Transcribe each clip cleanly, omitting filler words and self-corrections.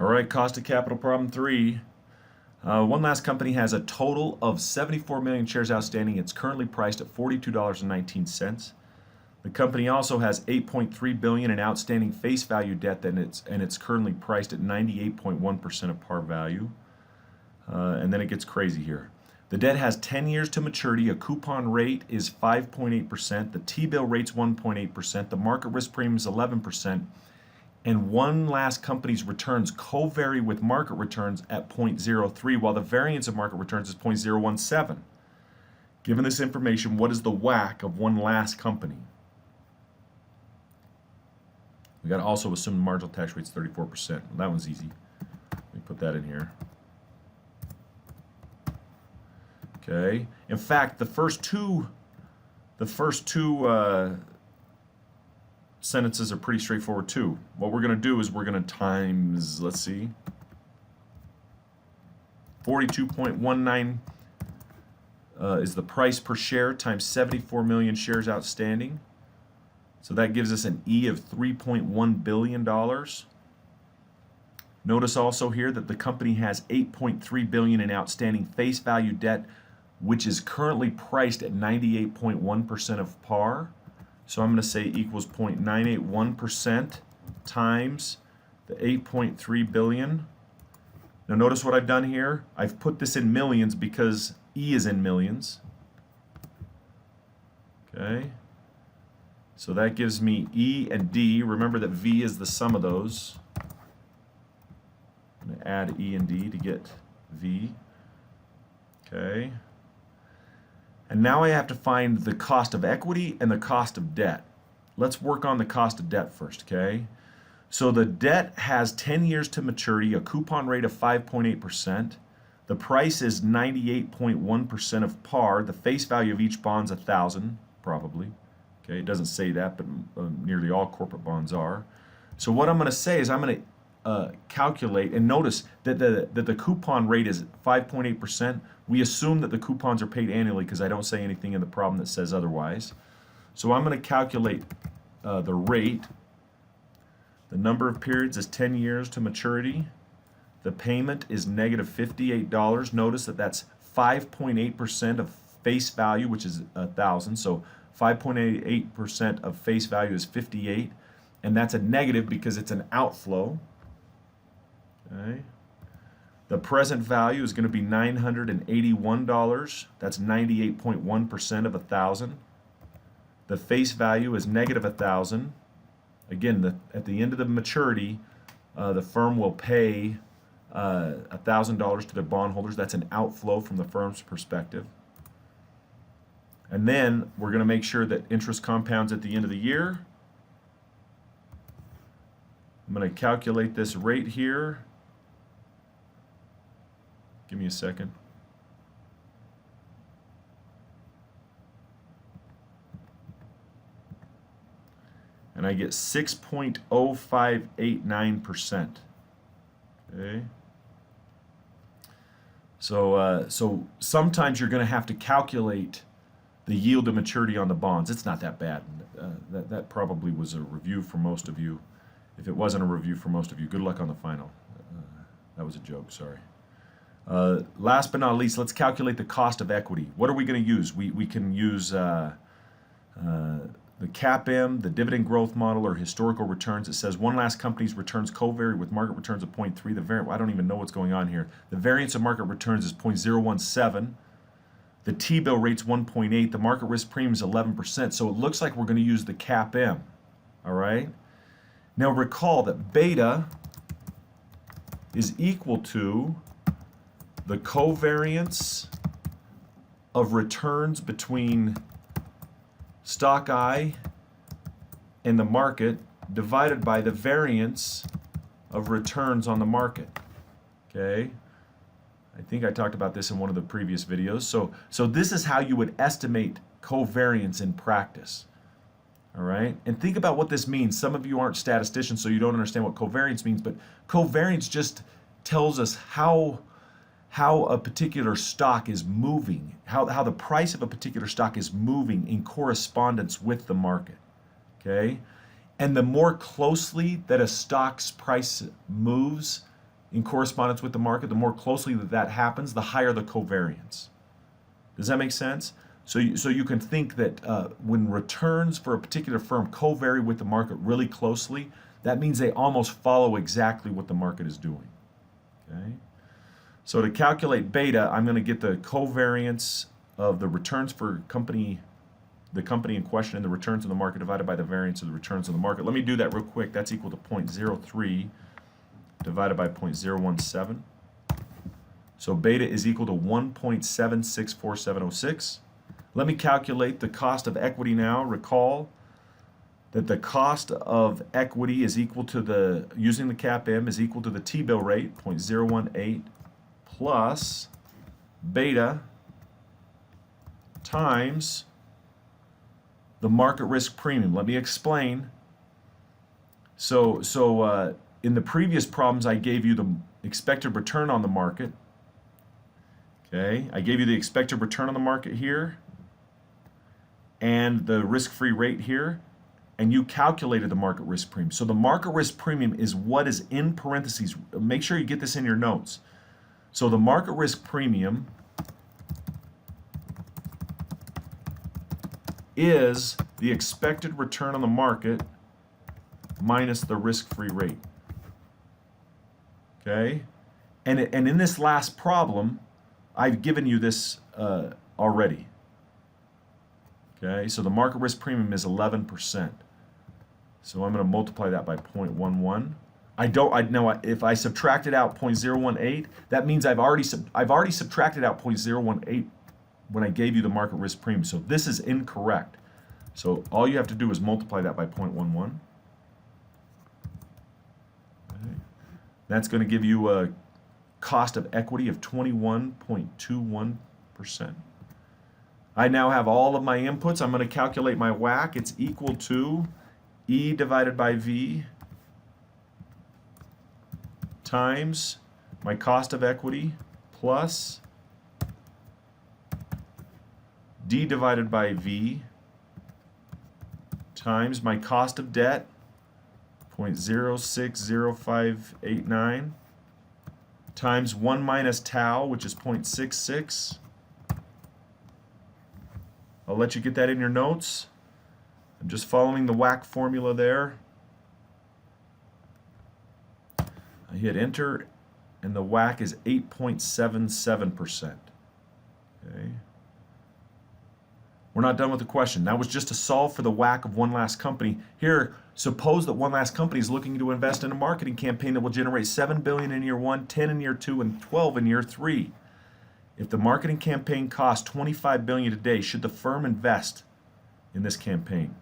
All right, cost of capital problem 3. One last company has a total of 74 million shares outstanding. It's currently priced at $42.19. The company also has $8.3 billion in outstanding face value debt, and it's currently priced at 98.1% of par value. And then it gets crazy here. The debt has 10 years to maturity. A coupon rate is 5.8%. The T-bill rate's 1.8%. The market risk premium is 11%. And one last company's returns co-vary with market returns at 0.03, while the variance of market returns is 0.017. Given this information, what is the WACC of one last company? We got to also assume the marginal tax rate's 34%. Well, that one's easy. Let me put that in here. Okay. In fact, the first two sentences are pretty straightforward too. What we're going to do is we're going to times, let's see, 42.19 is the price per share times 74 million shares outstanding. So that gives us an E of $3.1 billion. Notice also here that the company has $8.3 billion in outstanding face value debt, which is currently priced at 98.1% of par. So I'm going to say equals 0.981% times the 8.3 billion. Now notice what I've done here. I've put this in millions because E is in millions. Okay. So that gives me E and D. Remember that V is the sum of those. I'm going to add E and D to get V. Okay. And now I have to find the cost of equity and the cost of debt. Let's work on the cost of debt first, okay? So the debt has 10 years to maturity, a coupon rate of 5.8%. The price is 98.1% of par. The face value of each bond's $1,000, probably. Okay, it doesn't say that, but nearly all corporate bonds are. So what I'm going to say is I'm going to calculate, and notice that the coupon rate is 5.8%. We assume that the coupons are paid annually because I don't say anything in the problem that says otherwise. So I'm going to calculate the rate. The number of periods is 10 years to maturity. The payment is negative $58. Notice that that's 5.8% of face value, which is 1,000. So 5.88% of face value is 58. And that's a negative because it's an outflow. Okay. The present value is going to be $981. That's 98.1% of 1,000. The face value is negative 1,000. Again, at the end of the maturity, the firm will pay $1,000 to their bondholders. That's an outflow from the firm's perspective. And then we're going to make sure that interest compounds at the end of the year. I'm going to calculate this rate here. Give me a second. And I get 6.0589%. Okay. So sometimes you're going to have to calculate the yield to maturity on the bonds. It's not that bad. That probably was a review for most of you. If it wasn't a review for most of you, good luck on the final. That was a joke, sorry. Last but not least, let's calculate the cost of equity. What are we going to use? We can use the CAPM, the dividend growth model, or historical returns. It says one last company's returns co-vary with market returns of 0.3. I don't even know what's going on here. The variance of market returns is 0.017. The T-bill rate's 1.8. The market risk premium is 11%. So it looks like we're going to use the CAPM. All right? Now recall that beta is equal to the covariance of returns between stock I and the market divided by the variance of returns on the market. Okay? I think I talked about this in one of the previous videos. So this is how you would estimate covariance in practice. All right? And think about what this means. Some of you aren't statisticians, so you don't understand what covariance means, but covariance just tells us how a particular stock is moving, how the price of a particular stock is moving in correspondence with the market. Okay? And the more closely that a stock's price moves in correspondence with the market, the more closely that happens, the higher the covariance. Does that make sense? So you can think that when returns for a particular firm covary with the market really closely, that means they almost follow exactly what the market is doing. Okay? So to calculate beta, I'm going to get the covariance of the returns for the company in question and the returns in the market divided by the variance of the returns in the market. Let me do that real quick. That's equal to 0.03 divided by 0.017. So beta is equal to 1.764706. Let me calculate the cost of equity now. Recall that the cost of equity is equal to using the CAPM is equal to the T-bill rate, 0.018, plus beta times the market risk premium. Let me explain. So in the previous problems, I gave you the expected return on the market. Okay, I gave you the expected return on the market here and the risk-free rate here, and you calculated the market risk premium. So the market risk premium is what is in parentheses. Make sure you get this in your notes. So the market risk premium is the expected return on the market minus the risk-free rate. Okay? And in this last problem, I've given you this already. Okay? So the market risk premium is 11%. So I'm going to multiply that by 0.11. If I subtracted out 0.018, that means I've already subtracted out 0.018 when I gave you the market risk premium. So this is incorrect. So all you have to do is multiply that by 0.11. Okay. That's going to give you a cost of equity of 21.21%. I now have all of my inputs. I'm going to calculate my WACC. It's equal to E divided by V times my cost of equity plus D divided by V times my cost of debt, 0.060589, times 1 minus tau, which is 0.66. I'll let you get that in your notes. I'm just following the WACC formula there. I hit enter, and the WACC is 8.77%. Okay. We're not done with the question. That was just to solve for the WACC of one last company. Here, suppose that one last company is looking to invest in a marketing campaign that will generate $7 billion in year 1, 10 in year 2, and 12 in year 3. If the marketing campaign costs $25 billion today, should the firm invest in this campaign?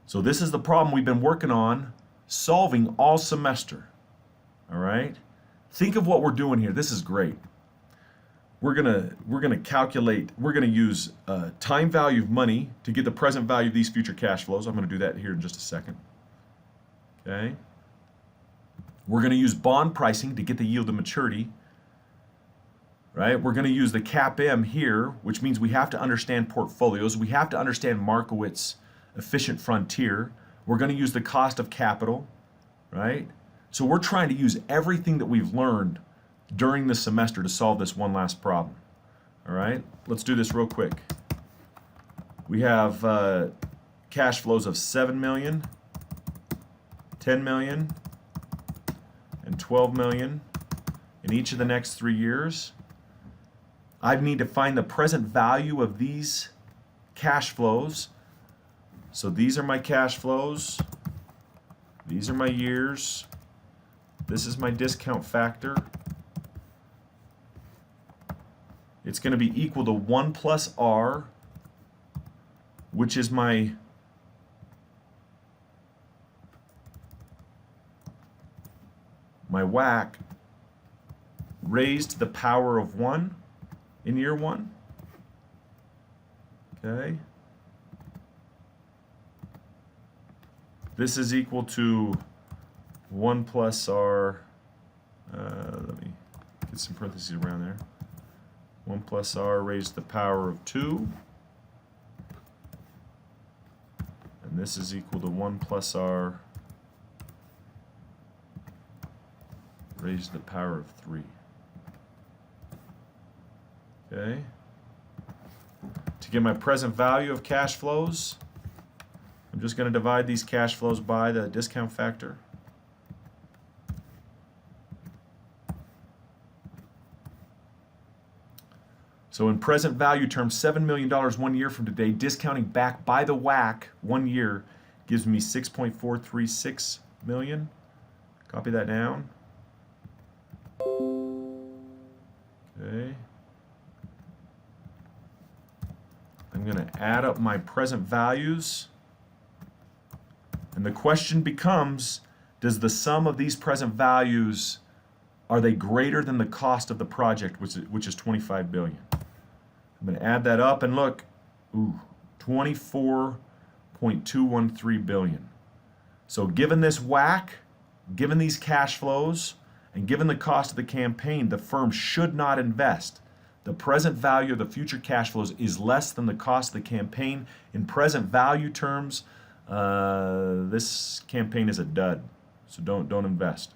So this is the problem we've been working on solving all semester. All right? Think of what we're doing here. This is great. We're gonna calculate. We're gonna use time value of money to get the present value of these future cash flows. I'm gonna do that here in just a second. Okay. We're gonna use bond pricing to get the yield to maturity. Right. We're gonna use the CAPM here, which means we have to understand portfolios. We have to understand Markowitz efficient frontier. We're gonna use the cost of capital. Right. So we're trying to use everything that we've learned during the semester to solve this one last problem. All right, let's do this real quick. We have cash flows of 7 million, 10 million, and 12 million in each of the next 3 years. I need to find the present value of these cash flows. So these are my cash flows. These are my years. This is my discount factor. It's going to be equal to 1 plus R, which is my WACC raised to the power of 1 in year 1. Okay. This is equal to 1 plus R. Let me get some parentheses around there. 1 plus R raised to the power of 2. And this is equal to 1 plus R raised to the power of 3. Okay. To get my present value of cash flows, I'm just going to divide these cash flows by the discount factor. So in present value terms, $7 million 1 year from today, discounting back by the whack 1 year, gives me 6.436 million. Copy that down. Okay. I'm going to add up my present values. And the question becomes, does the sum of these present values, are they greater than the cost of the project, which is 25 billion? I'm going to add that up and look, 24.213 billion. So given this whack, given these cash flows, and given the cost of the campaign, the firm should not invest. The present value of the future cash flows is less than the cost of the campaign. In present value terms, this campaign is a dud. So don't invest.